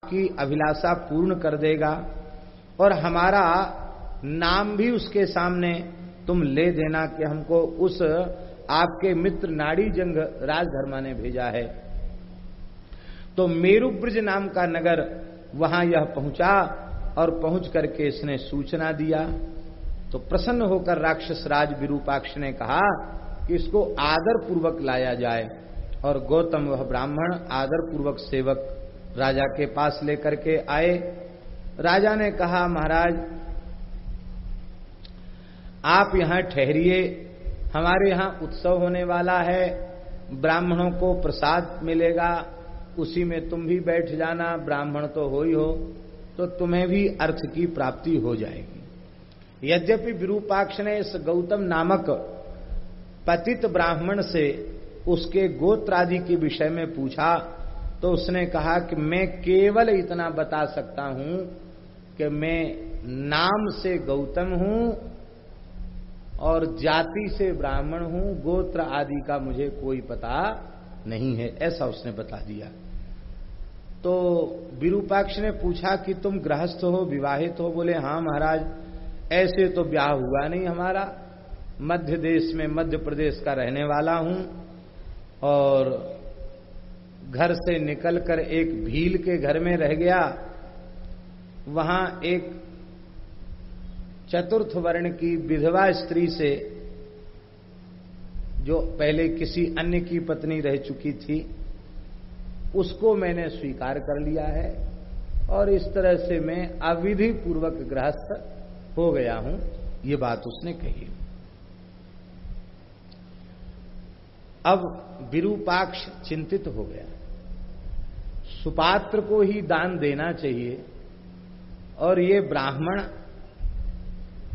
की अभिलाषा पूर्ण कर देगा और हमारा नाम भी उसके सामने तुम ले देना कि हमको उस आपके मित्र नाड़ी जंग राजधर्मा ने भेजा है। तो मेरुब्रज नाम का नगर वहां यह पहुंचा और पहुंच करके इसने सूचना दिया। तो प्रसन्न होकर राक्षस राज विरूपाक्ष ने कहा कि इसको आदर पूर्वक लाया जाए। और गौतम वह ब्राह्मण आदर पूर्वक सेवक राजा के पास लेकर के आए। राजा ने कहा, महाराज आप यहां ठहरिए, हमारे यहां उत्सव होने वाला है, ब्राह्मणों को प्रसाद मिलेगा, उसी में तुम भी बैठ जाना, ब्राह्मण तो हो ही हो, तो तुम्हें भी अर्थ की प्राप्ति हो जाएगी। यद्यपि विरूपाक्ष ने इस गौतम नामक पतित ब्राह्मण से उसके गोत्र आदि के विषय में पूछा तो उसने कहा कि मैं केवल इतना बता सकता हूं कि मैं नाम से गौतम हूं और जाति से ब्राह्मण हूं, गोत्र आदि का मुझे कोई पता नहीं है, ऐसा उसने बता दिया। तो विरूपाक्ष ने पूछा कि तुम गृहस्थ हो, विवाहित हो? बोले हां महाराज, ऐसे तो ब्याह हुआ नहीं हमारा, मध्य देश में मध्य प्रदेश का रहने वाला हूं और घर से निकलकर एक भील के घर में रह गया। वहां एक चतुर्थ वर्ण की विधवा स्त्री से, जो पहले किसी अन्य की पत्नी रह चुकी थी, उसको मैंने स्वीकार कर लिया है और इस तरह से मैं अविधि पूर्वक गृहस्थ हो गया हूं, ये बात उसने कही। अब विरूपाक्ष चिंतित हो गया। सुपात्र को ही दान देना चाहिए और ये ब्राह्मण,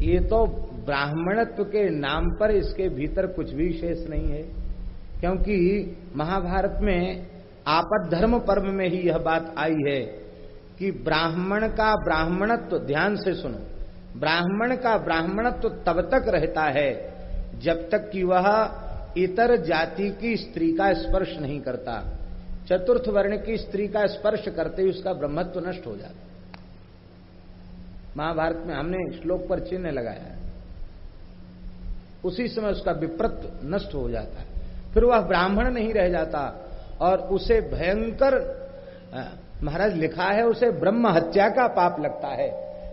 ये तो ब्राह्मणत्व के नाम पर इसके भीतर कुछ भी शेष नहीं है, क्योंकि महाभारत में आपद धर्म पर्व में ही यह बात आई है कि ब्राह्मण का ब्राह्मणत्व, ध्यान से सुनो, ब्राह्मण का ब्राह्मणत्व तब तक रहता है जब तक कि वह इतर जाति की स्त्री का स्पर्श नहीं करता। चतुर्थ वर्ण की स्त्री का स्पर्श करते ही उसका ब्रह्मत्व नष्ट हो जाता। महाभारत में हमने श्लोक पर चिन्ह लगाया है, उसी समय उसका विप्रत्व नष्ट हो जाता है, फिर वह ब्राह्मण नहीं रह जाता और उसे भयंकर, महाराज लिखा है, उसे ब्रह्म हत्या का पाप लगता है,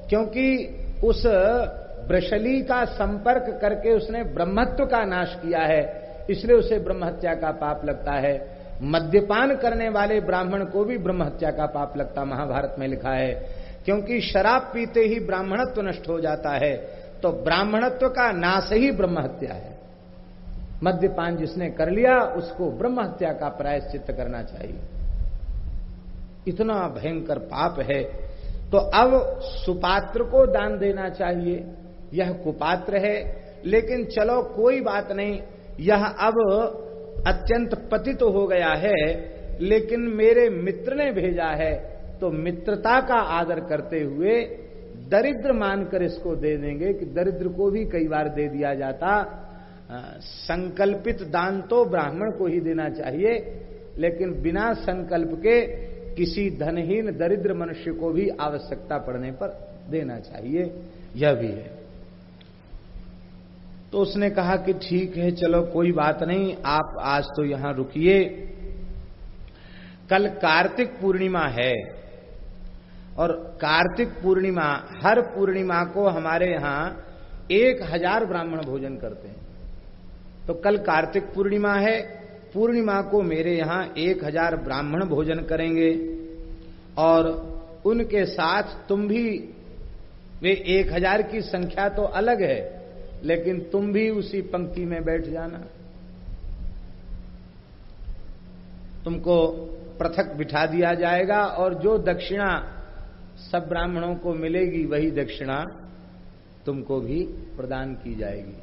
क्योंकि उस वृषली का संपर्क करके उसने ब्रह्मत्व का नाश किया है, इसलिए उसे ब्रह्म हत्या का पाप लगता है। मद्यपान करने वाले ब्राह्मण को भी ब्रह्म हत्या का पाप लगता, महाभारत में लिखा है, क्योंकि शराब पीते ही ब्राह्मणत्व नष्ट हो जाता है, तो ब्राह्मणत्व का नाश ही ब्रह्म हत्या है। मद्यपान जिसने कर लिया उसको ब्रह्म हत्या का प्रायश्चित्त करना चाहिए, इतना भयंकर पाप है। तो अब सुपात्र को दान देना चाहिए, यह कुपात्र है, लेकिन चलो कोई बात नहीं, यह अब अत्यंत पतित तो हो गया है, लेकिन मेरे मित्र ने भेजा है, तो मित्रता का आदर करते हुए दरिद्र मानकर इसको दे देंगे कि दरिद्र को भी कई बार दे दिया जाता। संकल्पित दान तो ब्राह्मण को ही देना चाहिए, लेकिन बिना संकल्प के किसी धनहीन दरिद्र मनुष्य को भी आवश्यकता पड़ने पर देना चाहिए, यह भी है। तो उसने कहा कि ठीक है, चलो कोई बात नहीं, आप आज तो यहां रुकिए, कल कार्तिक पूर्णिमा है और कार्तिक पूर्णिमा, हर पूर्णिमा को हमारे यहां 1000 ब्राह्मण भोजन करते हैं। तो कल कार्तिक पूर्णिमा है, पूर्णिमा को मेरे यहां 1000 ब्राह्मण भोजन करेंगे और उनके साथ तुम भी, वे 1000 की संख्या तो अलग है, लेकिन तुम भी उसी पंक्ति में बैठ जाना। तुमको पृथक बिठा दिया जाएगा और जो दक्षिणा सब ब्राह्मणों को मिलेगी वही दक्षिणा तुमको भी प्रदान की जाएगी।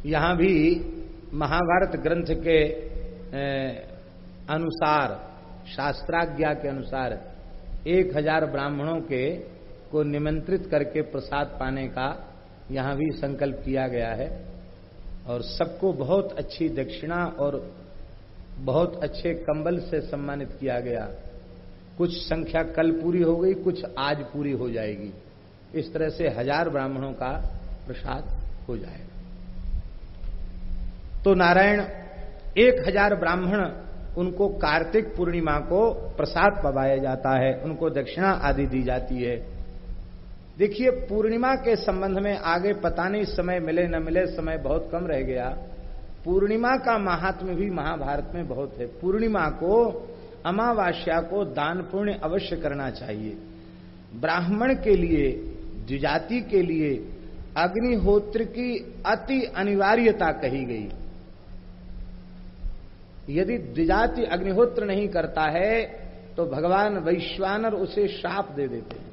यहां भी महाभारत ग्रंथ के अनुसार, शास्त्राज्ञा के अनुसार 1000 ब्राह्मणों के को निमंत्रित करके प्रसाद पाने का यहां भी संकल्प किया गया है और सबको बहुत अच्छी दक्षिणा और बहुत अच्छे कंबल से सम्मानित किया गया। कुछ संख्या कल पूरी हो गई, कुछ आज पूरी हो जाएगी। इस तरह से 1000 ब्राह्मणों का प्रसाद हो जाएगा। तो नारायण 1000 ब्राह्मण, उनको कार्तिक पूर्णिमा को प्रसाद पवाया जाता है, उनको दक्षिणा आदि दी जाती है। देखिए, पूर्णिमा के संबंध में आगे पता नहीं समय मिले न मिले, समय बहुत कम रह गया। पूर्णिमा का महात्म्य भी महाभारत में बहुत है। पूर्णिमा को, अमावास्या को दान पुण्य अवश्य करना चाहिए। ब्राह्मण के लिए, द्विजाति के लिए अग्निहोत्र की अति अनिवार्यता कही गई। यदि द्विजाति अग्निहोत्र नहीं करता है तो भगवान वैश्वानर उसे श्राप दे देते हैं।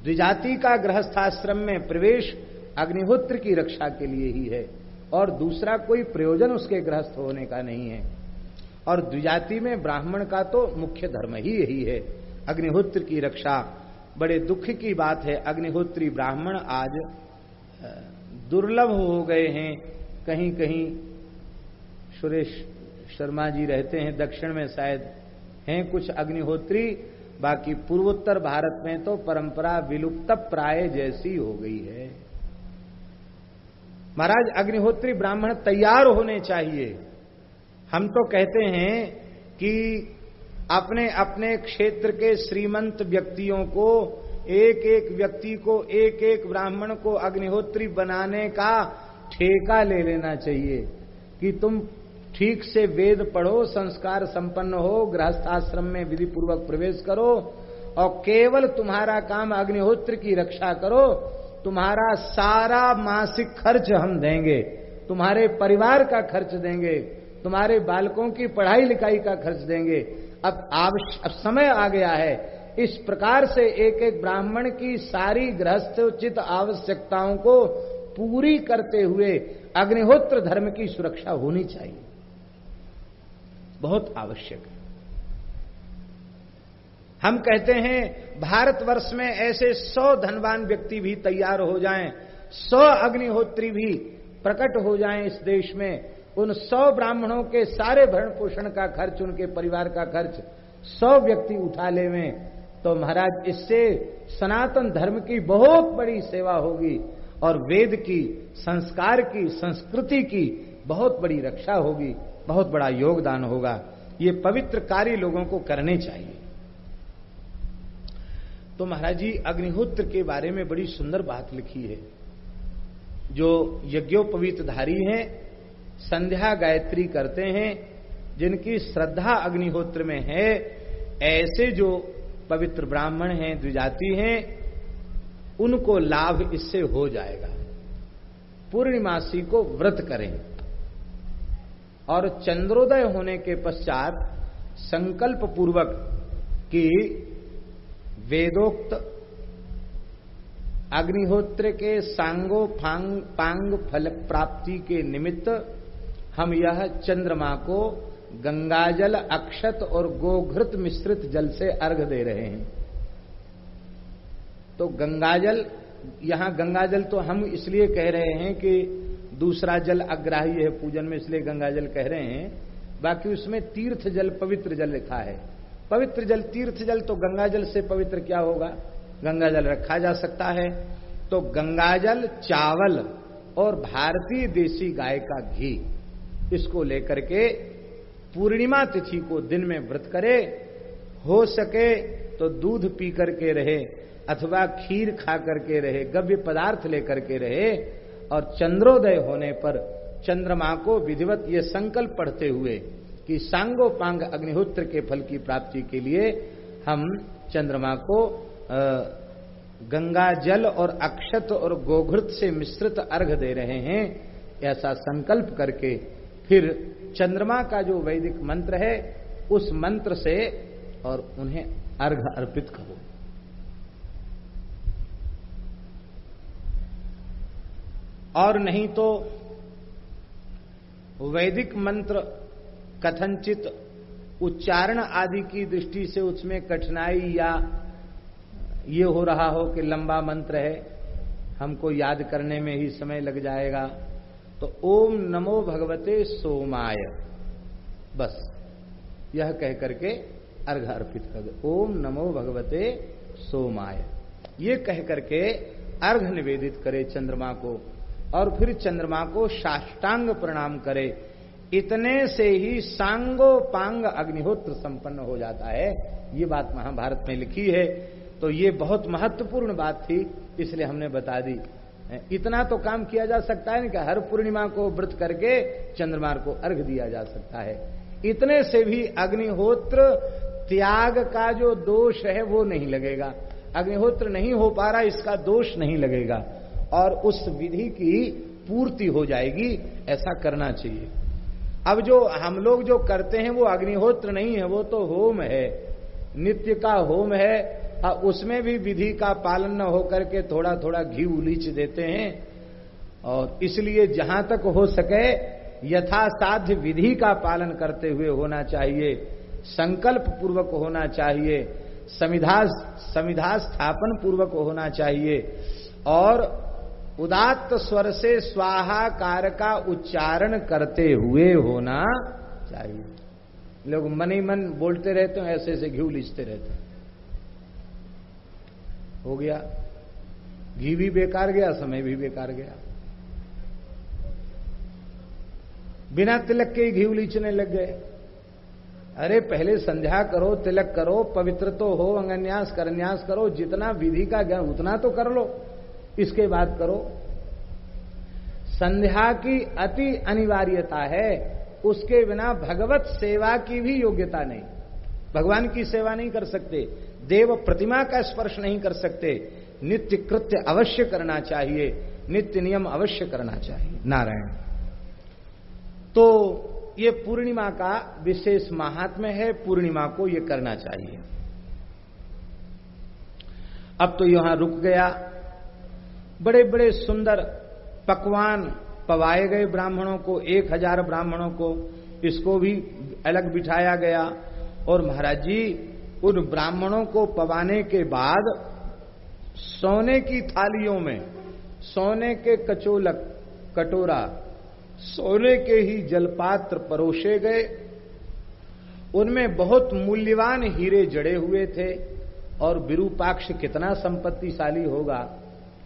द्विजाति का गृहस्थाश्रम में प्रवेश अग्निहोत्र की रक्षा के लिए ही है और दूसरा कोई प्रयोजन उसके गृहस्थ होने का नहीं है। और द्विजाति में ब्राह्मण का तो मुख्य धर्म ही यही है, अग्निहोत्र की रक्षा। बड़े दुख की बात है, अग्निहोत्री ब्राह्मण आज दुर्लभ हो गए हैं। कहीं कहीं सुरेश शर्मा जी रहते हैं दक्षिण में, शायद हैं कुछ अग्निहोत्री, बाकी पूर्वोत्तर भारत में तो परंपरा विलुप्त प्राय जैसी हो गई है। महाराज, अग्निहोत्री ब्राह्मण तैयार होने चाहिए। हम तो कहते हैं कि अपने अपने क्षेत्र के श्रीमंत व्यक्तियों को, एक एक व्यक्ति को, एक एक ब्राह्मण को अग्निहोत्री बनाने का ठेका ले लेना चाहिए कि तुम ठीक से वेद पढ़ो, संस्कार संपन्न हो, गृहस्थाश्रम में विधि पूर्वक प्रवेश करो और केवल तुम्हारा काम अग्निहोत्र की रक्षा करो। तुम्हारा सारा मासिक खर्च हम देंगे, तुम्हारे परिवार का खर्च देंगे, तुम्हारे बालकों की पढ़ाई लिखाई का खर्च देंगे। अब समय आ गया है। इस प्रकार से एक एक ब्राह्मण की सारी गृहस्थोचित आवश्यकताओं को पूरी करते हुए अग्निहोत्र धर्म की सुरक्षा होनी चाहिए, बहुत आवश्यक है। हम कहते हैं भारतवर्ष में ऐसे 100 धनवान व्यक्ति भी तैयार हो जाएं, 100 अग्निहोत्री भी प्रकट हो जाएं इस देश में, उन 100 ब्राह्मणों के सारे भरण पोषण का खर्च, उनके परिवार का खर्च 100 व्यक्ति उठा लेवें, तो महाराज इससे सनातन धर्म की बहुत बड़ी सेवा होगी और वेद की, संस्कार की, संस्कृति की बहुत बड़ी रक्षा होगी, बहुत बड़ा योगदान होगा। ये पवित्र कार्य लोगों को करने चाहिए। तो महाराज जी अग्निहोत्र के बारे में बड़ी सुंदर बात लिखी है। जो यज्ञोपवीतधारी हैं, संध्या गायत्री करते हैं, जिनकी श्रद्धा अग्निहोत्र में है, ऐसे जो पवित्र ब्राह्मण हैं, द्विजाति हैं, उनको लाभ इससे हो जाएगा। पूर्णिमासी को व्रत करें और चंद्रोदय होने के पश्चात संकल्प पूर्वक कि वेदोक्त अग्निहोत्र के सांगो पांग फल प्राप्ति के निमित्त हम यह चंद्रमा को गंगाजल, अक्षत और गोघृत मिश्रित जल से अर्घ दे रहे हैं। तो गंगाजल, यहां गंगाजल तो हम इसलिए कह रहे हैं कि दूसरा जल अग्राह्य है पूजन में, इसलिए गंगाजल कह रहे हैं। बाकी उसमें तीर्थ जल, पवित्र जल लिखा है। पवित्र जल, तीर्थ जल, तो गंगाजल से पवित्र क्या होगा? गंगाजल रखा जा सकता है। तो गंगाजल, चावल और भारतीय देसी गाय का घी, इसको लेकर के पूर्णिमा तिथि को दिन में व्रत करे। हो सके तो दूध पी करके रहे अथवा खीर खा करके रहे, गव्य पदार्थ लेकर के रहे, और चंद्रोदय होने पर चंद्रमा को विधिवत ये संकल्प पढ़ते हुए कि सांगोपांग अग्निहोत्र के फल की प्राप्ति के लिए हम चंद्रमा को गंगा जल और अक्षत और गोघृत से मिश्रित अर्घ दे रहे हैं, ऐसा संकल्प करके फिर चंद्रमा का जो वैदिक मंत्र है उस मंत्र से और उन्हें अर्घ अर्पित करो। और नहीं तो वैदिक मंत्र कथनचित उच्चारण आदि की दृष्टि से उसमें कठिनाई या ये हो रहा हो कि लंबा मंत्र है, हमको याद करने में ही समय लग जाएगा, तो ओम नमो भगवते सोमाय, बस यह कह करके अर्घ अर्पित कर दे। ओम नमो भगवते सोमाय, ये कह करके अर्घ निवेदित करे चंद्रमा को, और फिर चंद्रमा को साष्टांग प्रणाम करे। इतने से ही सांगोपांग अग्निहोत्र संपन्न हो जाता है। ये बात महाभारत में लिखी है, तो ये बहुत महत्वपूर्ण बात थी, इसलिए हमने बता दी। इतना तो काम किया जा सकता है ना कि हर पूर्णिमा को व्रत करके चंद्रमा को अर्घ दिया जा सकता है। इतने से भी अग्निहोत्र त्याग का जो दोष है वो नहीं लगेगा। अग्निहोत्र नहीं हो पा रहा, इसका दोष नहीं लगेगा, और उस विधि की पूर्ति हो जाएगी। ऐसा करना चाहिए। अब जो हम लोग जो करते हैं वो अग्निहोत्र नहीं है, वो तो होम है, नित्य का होम है। उसमें भी विधि का पालन न होकर के थोड़ा थोड़ा घी उलीच देते हैं, और इसलिए जहां तक हो सके यथासाध्य विधि का पालन करते हुए होना चाहिए, संकल्प पूर्वक होना चाहिए, समिधा स्थापन पूर्वक होना चाहिए, और उदात्त स्वर से स्वाहाकार का उच्चारण करते हुए होना चाहिए। लोग मन ही मन बोलते रहते हैं, ऐसे ऐसे घी लिचते रहते हैं, हो गया, घी भी बेकार गया, समय भी बेकार गया। बिना तिलक के ही घी लीचने लग गए। अरे पहले संध्या करो, तिलक करो, पवित्र तो हो, अंगन्यास करन्यास करो, जितना विधि का ज्ञान उतना तो कर लो, इसके बाद करो। संध्या की अति अनिवार्यता है, उसके बिना भगवत सेवा की भी योग्यता नहीं। भगवान की सेवा नहीं कर सकते, देव प्रतिमा का स्पर्श नहीं कर सकते। नित्य कृत्य अवश्य करना चाहिए, नित्य नियम अवश्य करना चाहिए। नारायण। तो ये पूर्णिमा का विशेष महात्म्य है, पूर्णिमा को ये करना चाहिए। अब तो यहां रुक गया। बड़े बड़े सुंदर पकवान पवाए गए ब्राह्मणों को, 1000 ब्राह्मणों को, इसको भी अलग बिठाया गया। और महाराज जी उन ब्राह्मणों को पवाने के बाद सोने की थालियों में सोने के कटोरा, सोने के ही जलपात्र परोसे गए। उनमें बहुत मूल्यवान हीरे जड़े हुए थे, और विरूपाक्ष कितना संपत्तिशाली होगा।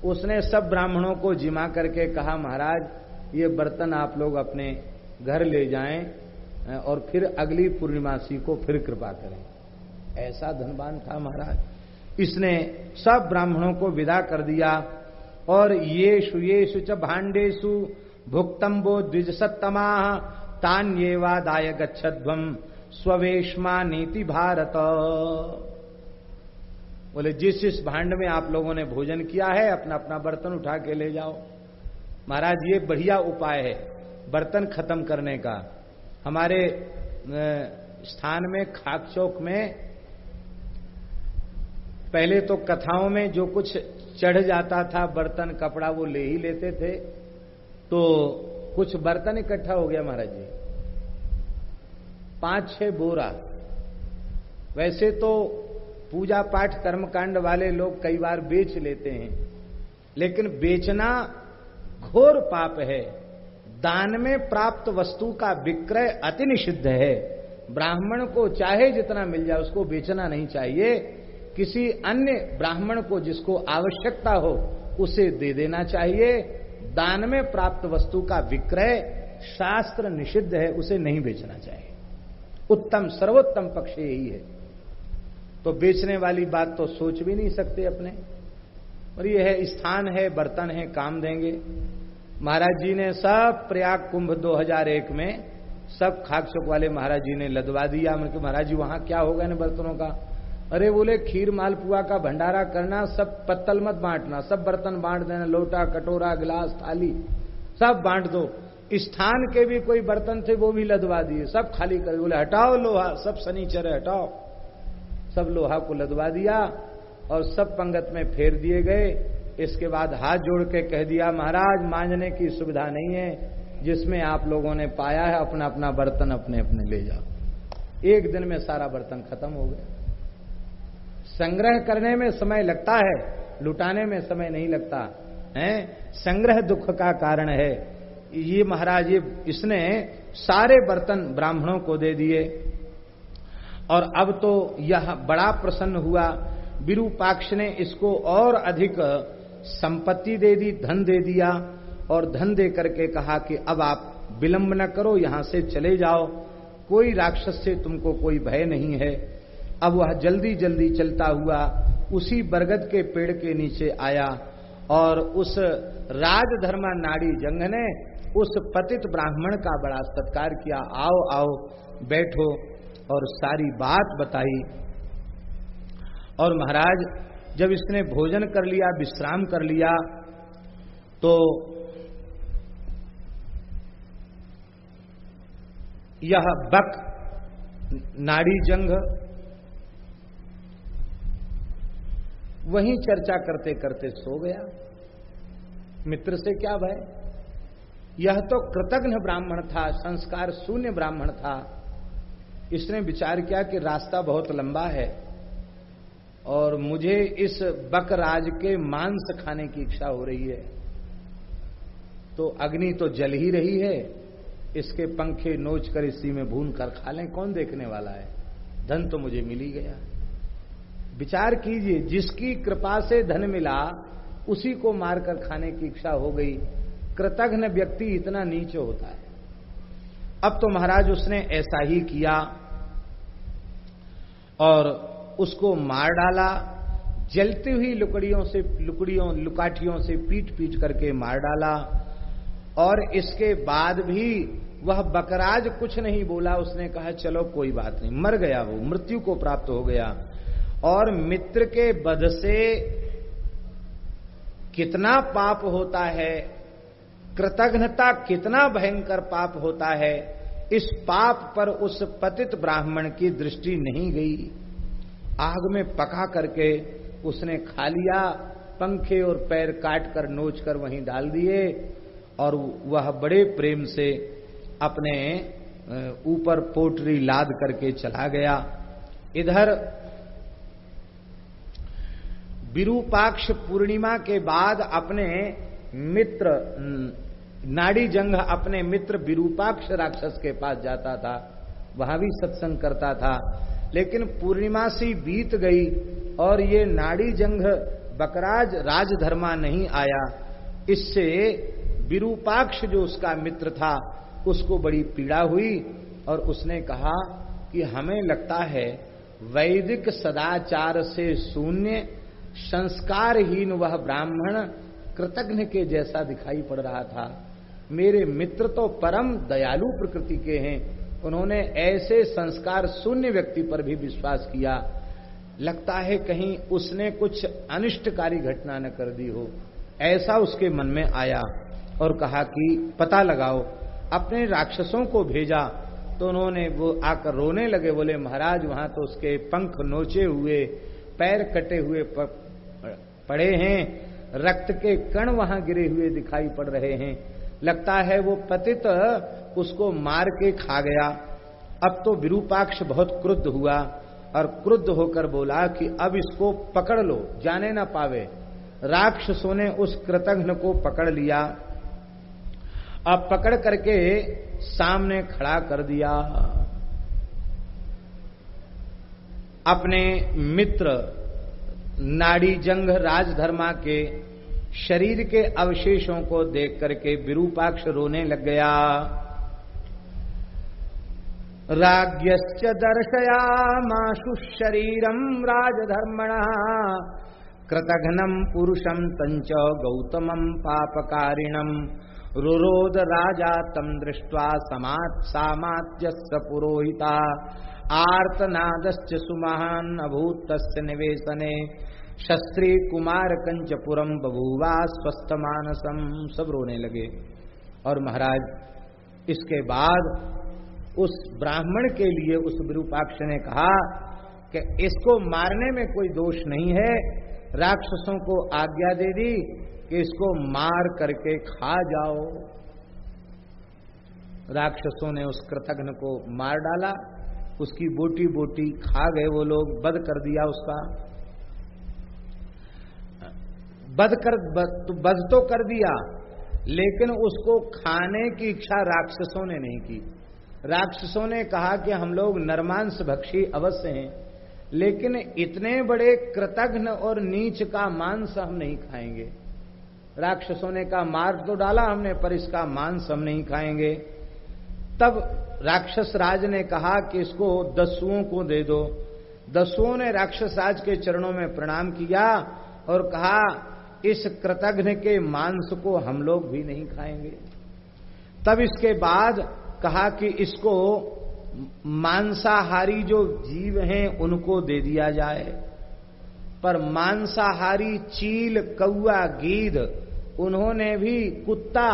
उसने सब ब्राह्मणों को जिमा करके कहा, महाराज ये बर्तन आप लोग अपने घर ले जाएं, और फिर अगली पूर्णिमासी को फिर कृपा करें। ऐसा धनवान था महाराज। इसने सब ब्राह्मणों को विदा कर दिया, और येषु च भाण्डेषु भुक्तम्बो द्विजसत्तमा तान्येवादाय गच्छध्वम स्ववेश्मा नीति भारत। बोले जिस भांड में आप लोगों ने भोजन किया है अपना अपना बर्तन उठा के ले जाओ। महाराज ये बढ़िया उपाय है बर्तन खत्म करने का। हमारे स्थान में खाक चौक में पहले तो कथाओं में जो कुछ चढ़ जाता था बर्तन कपड़ा वो ले ही लेते थे, तो कुछ बर्तन इकट्ठा हो गया महाराज जी, 5-6 बोरा। वैसे तो पूजा पाठ कर्मकांड वाले लोग कई बार बेच लेते हैं, लेकिन बेचना घोर पाप है। दान में प्राप्त वस्तु का विक्रय अति निषिद्ध है। ब्राह्मण को चाहे जितना मिल जाए उसको बेचना नहीं चाहिए। किसी अन्य ब्राह्मण को जिसको आवश्यकता हो उसे दे देना चाहिए। दान में प्राप्त वस्तु का विक्रय शास्त्र निषिद्ध है, उसे नहीं बेचना चाहिए। उत्तम सर्वोत्तम पक्ष यही है। तो बेचने वाली बात तो सोच भी नहीं सकते अपने। और ये है स्थान है, बर्तन है, काम देंगे। महाराज जी ने सब प्रयाग कुंभ 2001 में सब खाकचौक वाले महाराज जी ने लदवा दिया। मतलब महाराज जी वहां क्या होगा इन बर्तनों का? अरे बोले खीर मालपुआ का भंडारा करना, सब पत्तल मत बांटना, सब बर्तन बांट देना, लोटा कटोरा गिलास थाली सब बांट दो। स्थान के भी कोई बर्तन थे वो भी लदवा दिए, सब खाली कर। बोले हटाओ लोहा, सब शनिचर हटाओ। सब लोहा को लदवा दिया और सब पंगत में फेर दिए गए। इसके बाद हाथ जोड़ के कह दिया, महाराज मांजने की सुविधा नहीं है, जिसमें आप लोगों ने पाया है अपना अपना बर्तन अपने अपने ले जाओ। एक दिन में सारा बर्तन खत्म हो गया। संग्रह करने में समय लगता है, लुटाने में समय नहीं लगता है। संग्रह दुख का कारण है। ये महाराज इसने सारे बर्तन ब्राह्मणों को दे दिए। और अब तो यह बड़ा प्रसन्न हुआ। विरूपाक्ष ने इसको और अधिक संपत्ति दे दी, धन दे दिया, और धन दे करके कहा कि अब आप विलंब न करो, यहां से चले जाओ, कोई राक्षस से तुमको कोई भय नहीं है। अब वह जल्दी जल्दी चलता हुआ उसी बरगद के पेड़ के नीचे आया और उस राजधर्मा नाड़ी जंग ने उस पतित ब्राह्मण का बड़ा सत्कार किया। आओ आओ बैठो, और सारी बात बताई। और महाराज जब इसने भोजन कर लिया, विश्राम कर लिया, तो यह बक नाड़ी जंग वहीं चर्चा करते करते सो गया। मित्र से क्या भय, यह तो कृतघ्न ब्राह्मण था, संस्कार शून्य ब्राह्मण था। इसने विचार किया कि रास्ता बहुत लंबा है और मुझे इस बकराज के मांस खाने की इच्छा हो रही है, तो अग्नि तो जल ही रही है, इसके पंखे नोच कर इसी में भून कर खा लें, कौन देखने वाला है, धन तो मुझे मिल ही गया। विचार कीजिए, जिसकी कृपा से धन मिला उसी को मारकर खाने की इच्छा हो गई। कृतघ्न व्यक्ति इतना नीच होता है। अब तो महाराज उसने ऐसा ही किया और उसको मार डाला, जलती हुई लुकाठियों से पीट पीट करके मार डाला। और इसके बाद भी वह बकराज कुछ नहीं बोला, उसने कहा चलो कोई बात नहीं, मर गया, वो मृत्यु को प्राप्त हो गया। और मित्र के वध से कितना पाप होता है, कृतघ्नता कितना भयंकर पाप होता है, इस पाप पर उस पतित ब्राह्मण की दृष्टि नहीं गई। आग में पका करके उसने खा लिया, पंखे और पैर काट कर नोच कर वहीं डाल दिए, और वह बड़े प्रेम से अपने ऊपर पोटरी लाद करके चला गया। इधर विरूपाक्ष पूर्णिमा के बाद अपने मित्र नाड़ी जंग अपने मित्र विरूपाक्ष राक्षस के पास जाता था, वहां भी सत्संग करता था। लेकिन पूर्णिमा सी बीत गई और ये नाड़ी जंग बकराज राजधर्मा नहीं आया। इससे विरूपाक्ष जो उसका मित्र था उसको बड़ी पीड़ा हुई और उसने कहा कि हमें लगता है वैदिक सदाचार से शून्य संस्कारहीन वह ब्राह्मण कृतघ्न के जैसा दिखाई पड़ रहा था। मेरे मित्र तो परम दयालु प्रकृति के हैं, उन्होंने ऐसे संस्कार शून्य व्यक्ति पर भी विश्वास किया। लगता है कहीं उसने कुछ अनिष्टकारी घटना न कर दी हो, ऐसा उसके मन में आया और कहा कि पता लगाओ। अपने राक्षसों को भेजा तो उन्होंने वो आकर रोने लगे, बोले महाराज वहां तो उसके पंख नोचे हुए, पैर कटे हुए पड़े हैं, रक्त के कण वहां गिरे हुए दिखाई पड़ रहे हैं, लगता है वो पतित उसको मार के खा गया। अब तो विरूपाक्ष बहुत क्रुद्ध हुआ और क्रुद्ध होकर बोला कि अब इसको पकड़ लो, जाने ना पावे। राक्षसों ने उस कृतघ्न को पकड़ लिया, अब पकड़ करके सामने खड़ा कर दिया। अपने मित्र नाड़ी जंग राजधर्मा के शरीर के अवशेषों को देख करके विरूपाक्ष रोने लग गया। राज्ञश्च दर्शयामाशु शरीरम राजधर्मणः कृतघ्नं पुरुषं तंच गौतमं पापकारिणं रुरोध राजा तम दृष्ट्वा सामात्यस्य पुरोहिता आर्तनादश्च सुमहान् अभूत् तस्य निवेशने शस्त्री कुमार कंचपुरम बभूवा स्वस्थ मानसम। सब रोने लगे। और महाराज इसके बाद उस ब्राह्मण के लिए उस विरूपाक्ष ने कहा कि इसको मारने में कोई दोष नहीं है, राक्षसों को आज्ञा दे दी कि इसको मार करके खा जाओ। राक्षसों ने उस कृतघ्न को मार डाला, उसकी बोटी बोटी खा गए वो लोग, वध कर दिया उसका। वध तो कर दिया, लेकिन उसको खाने की इच्छा राक्षसों ने नहीं की। राक्षसों ने कहा कि हम लोग नरमांस भक्षी अवश्य हैं, लेकिन इतने बड़े कृतघ्न और नीच का मांस हम नहीं खाएंगे। राक्षसों ने कहा मार तो डाला हमने, पर इसका मांस हम नहीं खाएंगे। तब राक्षस राज ने कहा कि इसको दस्युओं को दे दो। दस्युओं ने राक्षस राज के चरणों में प्रणाम किया और कहा इस कृतघ्न के मांस को हम लोग भी नहीं खाएंगे। तब इसके बाद कहा कि इसको मांसाहारी जो जीव हैं उनको दे दिया जाए। पर मांसाहारी चील, कौआ, गीध, उन्होंने भी, कुत्ता,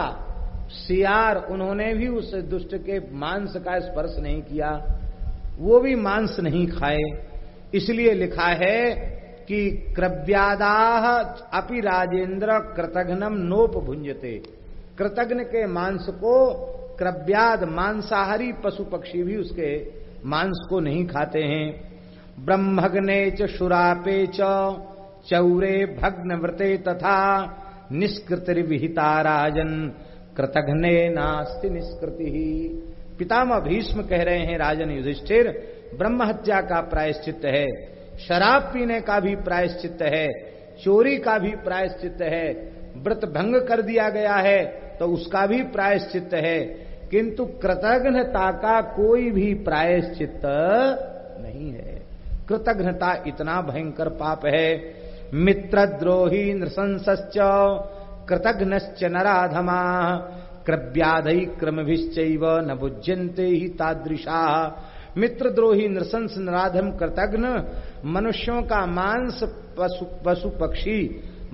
सियार, उन्होंने भी उस दुष्ट के मांस का स्पर्श नहीं किया, वो भी मांस नहीं खाए। इसलिए लिखा है कि क्रव्यादाह अपि राजेंद्र कृतघ्नम नोप भुंजते। कृतघ्न के मांस को क्रव्याद मांसाहारी पशु पक्षी भी उसके मांस को नहीं खाते हैं। ब्रह्मग्ने च शुरापे च चौरे भग्न व्रते तथा निष्कृतिर्विहिता राजन कृतघ्ने नास्ति निष्कृति ही। पितामह भीष्म कह रहे हैं राजन युधिष्ठिर, ब्रह्म हत्या का प्रायश्चित है, शराब पीने का भी प्रायश्चित है, चोरी का भी प्रायश्चित है, व्रत भंग कर दिया गया है तो उसका भी प्रायश्चित है, किंतु कृतघ्नता का कोई भी प्रायश्चित नहीं है। कृतघ्नता इतना भयंकर पाप है। मित्रद्रोही नृशंसश्च कृतघ्नश्च नराधमा क्रव्याधि क्रमभिश्चैव न भुज्यन्ते ही तादृशा। मित्रद्रोही नृशंस नराधम कृतघ्न मनुष्यों का मांस पशु पक्षी,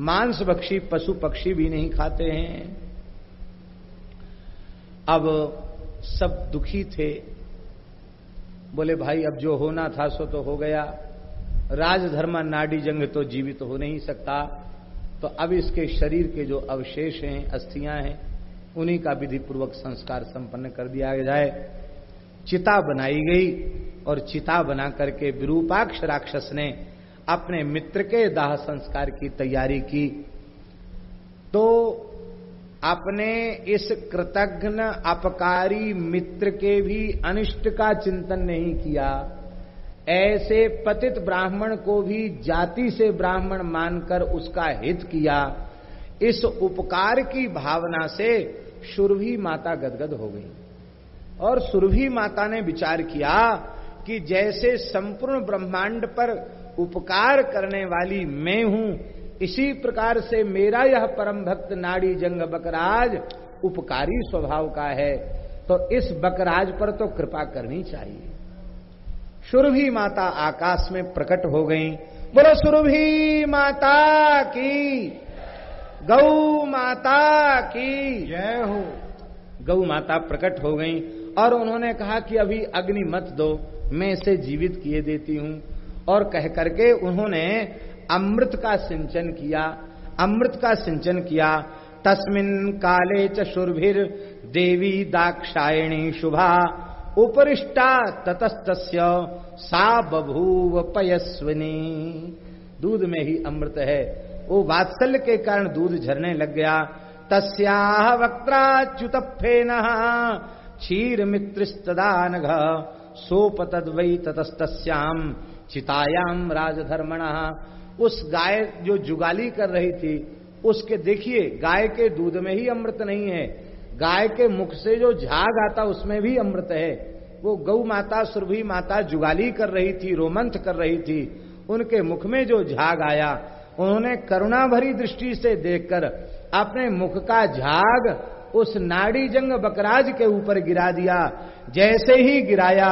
मांस भक्षी पशु पक्षी भी नहीं खाते हैं। अब सब दुखी थे, बोले भाई अब जो होना था सो तो हो गया, राजधर्म नाड़ी जंग तो जीवित हो नहीं सकता, तो अब इसके शरीर के जो अवशेष हैं, अस्थियां हैं, उन्हीं का विधि पूर्वक संस्कार संपन्न कर दिया जाए। चिता बनाई गई और चिता बना करके विरूपाक्ष राक्षस ने अपने मित्र के दाह संस्कार की तैयारी की। तो अपने इस कृतघ्न अपकारी मित्र के भी अनिष्ट का चिंतन नहीं किया, ऐसे पतित ब्राह्मण को भी जाति से ब्राह्मण मानकर उसका हित किया। इस उपकार की भावना से सुरभि माता गदगद हो गई और सुरभि माता ने विचार किया कि जैसे संपूर्ण ब्रह्मांड पर उपकार करने वाली मैं हूं, इसी प्रकार से मेरा यह परम भक्त नाड़ी जंग बकराज उपकारी स्वभाव का है, तो इस बकराज पर तो कृपा करनी चाहिए। सुरभि माता आकाश में प्रकट हो गईं। बोलो सुरभि माता की, गौ माता की जय हो। गौ माता प्रकट हो गईं और उन्होंने कहा कि अभी अग्नि मत दो, मैं इसे जीवित किए देती हूं। और कह करके उन्होंने अमृत का सिंचन किया, अमृत का सिंचन किया। तस्मिन् काले च सुरभिर देवी दाक्षायणी शुभा उपरिष्टा ततस्तस्य सा बभूव पयस्विनी। दूध में ही अमृत है, वो वात्सल्य के कारण दूध झरने लग गया। तस्याह वक्त्राच्युतफेनः क्षीर मित्रस्तदा नघ सोपतद्वै ततस्तस्याम चितायाम राजधर्मणः। उस गाय जो जुगाली कर रही थी उसके देखिए, गाय के दूध में ही अमृत नहीं है, गाय के मुख से जो झाग आता उसमें भी अमृत है। वो गौ माता सुरभि माता जुगाली कर रही थी, रोमंथ कर रही थी, उनके मुख में जो झाग आया, उन्होंने करुणा भरी दृष्टि से देखकर अपने मुख का झाग उस नाड़ी जंग बकराज के ऊपर गिरा दिया। जैसे ही गिराया,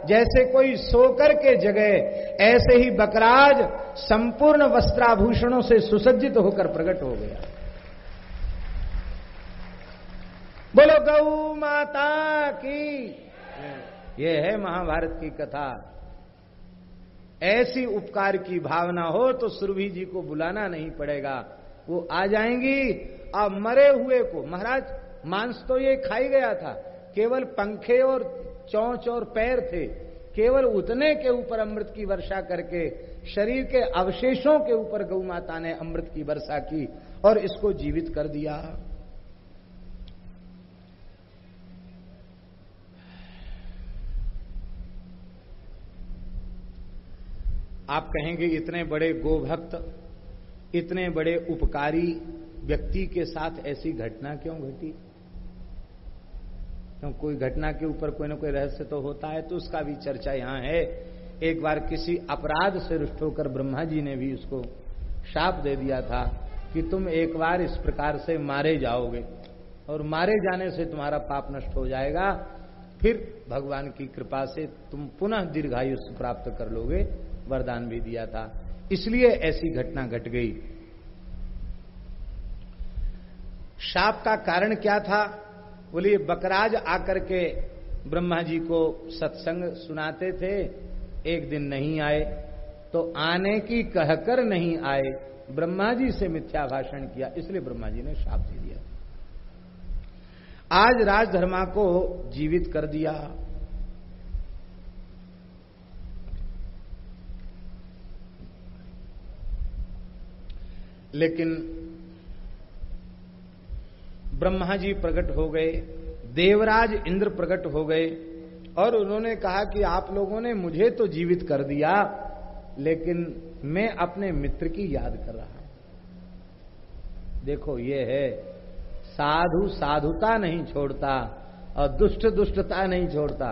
जैसे कोई सोकर के जगह, ऐसे ही बकराज संपूर्ण वस्त्राभूषणों से सुसज्जित होकर प्रकट हो गया। बोलो गौ माता की। यह है महाभारत की कथा। ऐसी उपकार की भावना हो तो सुरभि जी को बुलाना नहीं पड़ेगा, वो आ जाएंगी। अब मरे हुए को, महाराज मांस तो ये खाई गया था, केवल पंखे और चोंच और पैर थे, केवल उतने के ऊपर अमृत की वर्षा करके शरीर के अवशेषों के ऊपर गौ माता ने अमृत की वर्षा की और इसको जीवित कर दिया। आप कहेंगे इतने बड़े गोभक्त, इतने बड़े उपकारी व्यक्ति के साथ ऐसी घटना क्यों घटी? क्यों कोई घटना के ऊपर कोई ना कोई रहस्य तो होता है, तो उसका भी चर्चा यहां है। एक बार किसी अपराध से रुष्ट होकर ब्रह्मा जी ने भी उसको शाप दे दिया था कि तुम एक बार इस प्रकार से मारे जाओगे और मारे जाने से तुम्हारा पाप नष्ट हो जाएगा, फिर भगवान की कृपा से तुम पुनः दीर्घायु प्राप्त कर लोगे, वरदान भी दिया था। इसलिए ऐसी घटना घट गई। शाप का कारण क्या था? बोलिए, बकराज आकर के ब्रह्मा जी को सत्संग सुनाते थे, एक दिन नहीं आए, तो आने की कहकर नहीं आए, ब्रह्मा जी से मिथ्या भाषण किया, इसलिए ब्रह्मा जी ने शाप दे दिया। आज राजधर्मा को जीवित कर दिया। लेकिन ब्रह्मा जी प्रकट हो गए, देवराज इंद्र प्रकट हो गए और उन्होंने कहा कि आप लोगों ने मुझे तो जीवित कर दिया, लेकिन मैं अपने मित्र की याद कर रहा हूं। देखो, ये है साधु साधुता नहीं छोड़ता और दुष्ट दुष्टता नहीं छोड़ता।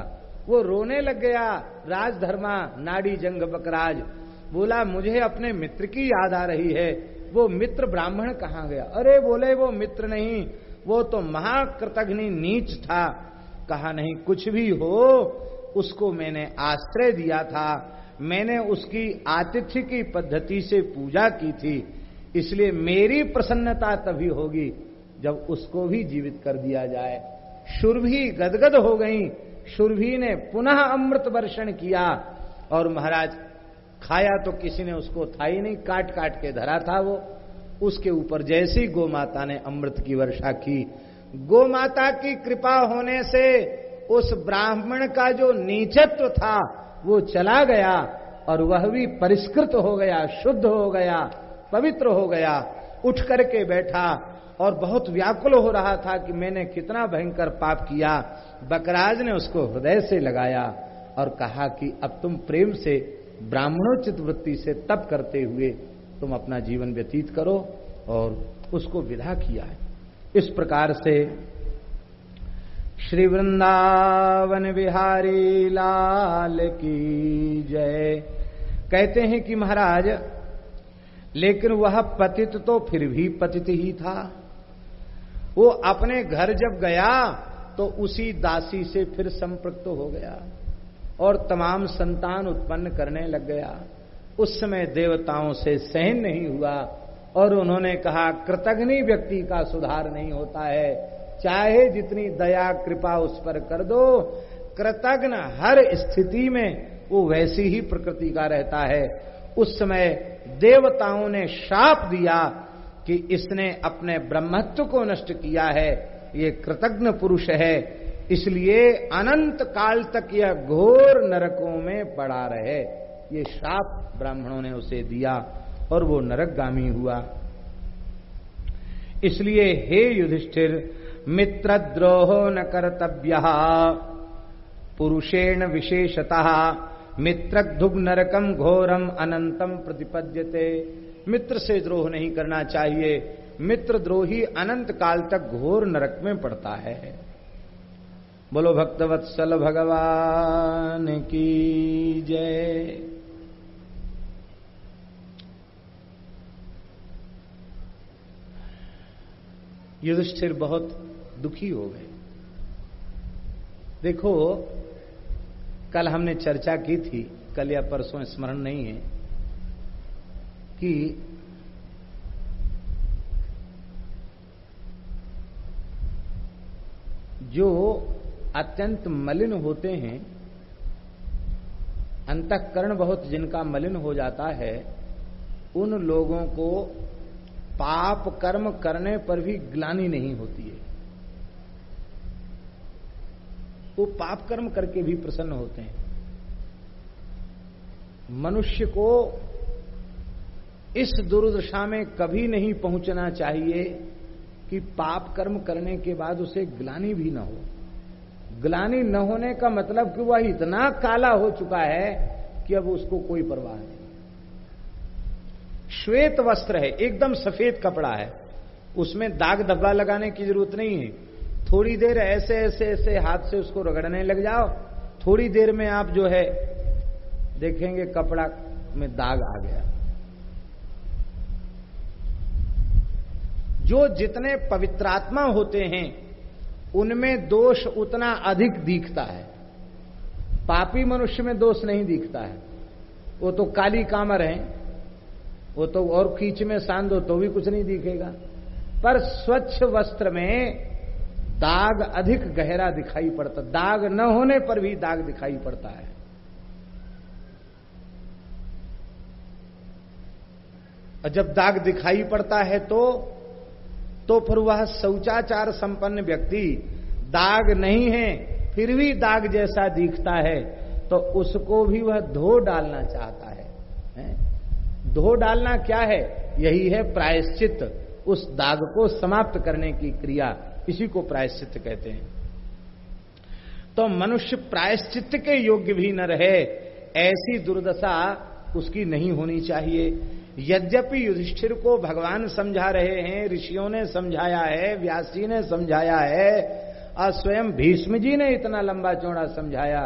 वो रोने लग गया। राजधर्मा नाड़ी जंग बकराज बोला, मुझे अपने मित्र की याद आ रही है, वो मित्र ब्राह्मण कहां गया? अरे बोले, वो मित्र नहीं, वो तो महाकृतघ्नि नीच था। कहा नहीं, कुछ भी हो, उसको मैंने आश्रय दिया था, मैंने उसकी आतिथ्य की पद्धति से पूजा की थी, इसलिए मेरी प्रसन्नता तभी होगी जब उसको भी जीवित कर दिया जाए। शुरभी गदगद हो गई। शुरभी ने पुनः अमृत वर्षण किया और महाराज खाया तो किसी ने उसको था ही नहीं, काट काट के धरा था वो। उसके ऊपर जैसी गोमाता ने अमृत की वर्षा की, गोमाता की कृपा होने से उस ब्राह्मण का जो नीचत्व था वो चला गया और वह भी परिष्कृत हो गया, शुद्ध हो गया, पवित्र हो गया। उठ करके बैठा और बहुत व्याकुल हो रहा था कि मैंने कितना भयंकर पाप किया। बकराज ने उसको हृदय से लगाया और कहा कि अब तुम प्रेम से ब्राह्मणोचित वृत्ति से तप करते हुए तुम अपना जीवन व्यतीत करो, और उसको विदा किया है। इस प्रकार से श्री वृंदावन बिहारी लाल की जय। कहते हैं कि महाराज, लेकिन वह पतित तो फिर भी पतित ही था। वो अपने घर जब गया तो उसी दासी से फिर संपृक्त हो गया और तमाम संतान उत्पन्न करने लग गया। उस समय देवताओं से सहन नहीं हुआ और उन्होंने कहा, कृतघ्नि व्यक्ति का सुधार नहीं होता है, चाहे जितनी दया कृपा उस पर कर दो, कृतघ्न हर स्थिति में वो वैसी ही प्रकृति का रहता है। उस समय देवताओं ने शाप दिया कि इसने अपने ब्रह्मत्व को नष्ट किया है, ये कृतघ्न पुरुष है, इसलिए अनंत काल तक यह घोर नरकों में पड़ा रहे। ये शाप ब्राह्मणों ने उसे दिया और वो नरकगामी हुआ। इसलिए हे युधिष्ठिर, मित्रद्रोहो न कर्तव्यः पुरुषेण विशेषतः, मित्रद्रुग नरकम घोरम अनंतम प्रतिपद्यते। मित्र से द्रोह नहीं करना चाहिए, मित्रद्रोही अनंत काल तक घोर नरक में पड़ता है। बोलो भक्तवत्सल भगवान की जय। युधिष्ठिर बहुत दुखी हो गए। देखो, कल हमने चर्चा की थी, कल या परसों स्मरण नहीं है, कि जो अत्यंत मलिन होते हैं, अंतःकरण बहुत जिनका मलिन हो जाता है, उन लोगों को पाप कर्म करने पर भी ग्लानि नहीं होती है। वो पाप कर्म करके भी प्रसन्न होते हैं। मनुष्य को इस दुर्दशा में कभी नहीं पहुंचना चाहिए कि पाप कर्म करने के बाद उसे ग्लानि भी न हो। ग्लानि न होने का मतलब कि वह इतना काला हो चुका है कि अब उसको कोई परवाह नहीं। श्वेत वस्त्र है, एकदम सफेद कपड़ा है, उसमें दाग धब्बा लगाने की जरूरत नहीं है। थोड़ी देर ऐसे ऐसे ऐसे हाथ से उसको रगड़ने लग जाओ, थोड़ी देर में आप जो है देखेंगे कपड़ा में दाग आ गया। जो जितने पवित्रात्मा होते हैं उनमें दोष उतना अधिक दिखता है, पापी मनुष्य में दोष नहीं दिखता है। वो तो काली कामर है, वो तो और कीच में सांद हो तो भी कुछ नहीं दिखेगा, पर स्वच्छ वस्त्र में दाग अधिक गहरा दिखाई पड़ता, दाग न होने पर भी दाग दिखाई पड़ता है। और जब दाग दिखाई पड़ता है तो फिर वह शौचाचार संपन्न व्यक्ति दाग नहीं है फिर भी दाग जैसा दिखता है, तो उसको भी वह धो डालना चाहता है? धो डालना क्या है? यही है प्रायश्चित, उस दाग को समाप्त करने की क्रिया, इसी को प्रायश्चित कहते हैं। तो मनुष्य प्रायश्चित के योग्य भी न रहे, ऐसी दुर्दशा उसकी नहीं होनी चाहिए। यद्यपि युधिष्ठिर को भगवान समझा रहे हैं, ऋषियों ने समझाया है, व्यास जी ने समझाया है, और स्वयं भीष्म जी ने इतना लंबा चौड़ा समझाया,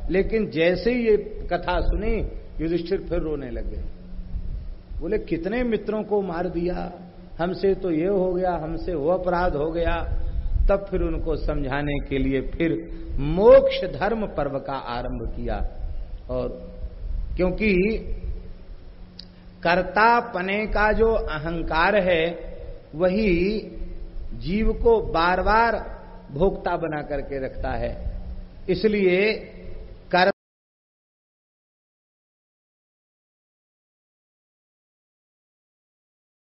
लेकिन जैसे ही ये कथा सुनी युधिष्ठिर फिर रोने लगे। बोले कितने मित्रों को मार दिया, हमसे तो ये हो गया, हमसे वो अपराध हो गया। तब फिर उनको समझाने के लिए फिर मोक्ष धर्म पर्व का आरंभ किया। और क्योंकि कर्तापने का जो अहंकार है वही जीव को बार बार भोक्ता बना करके रखता है, इसलिए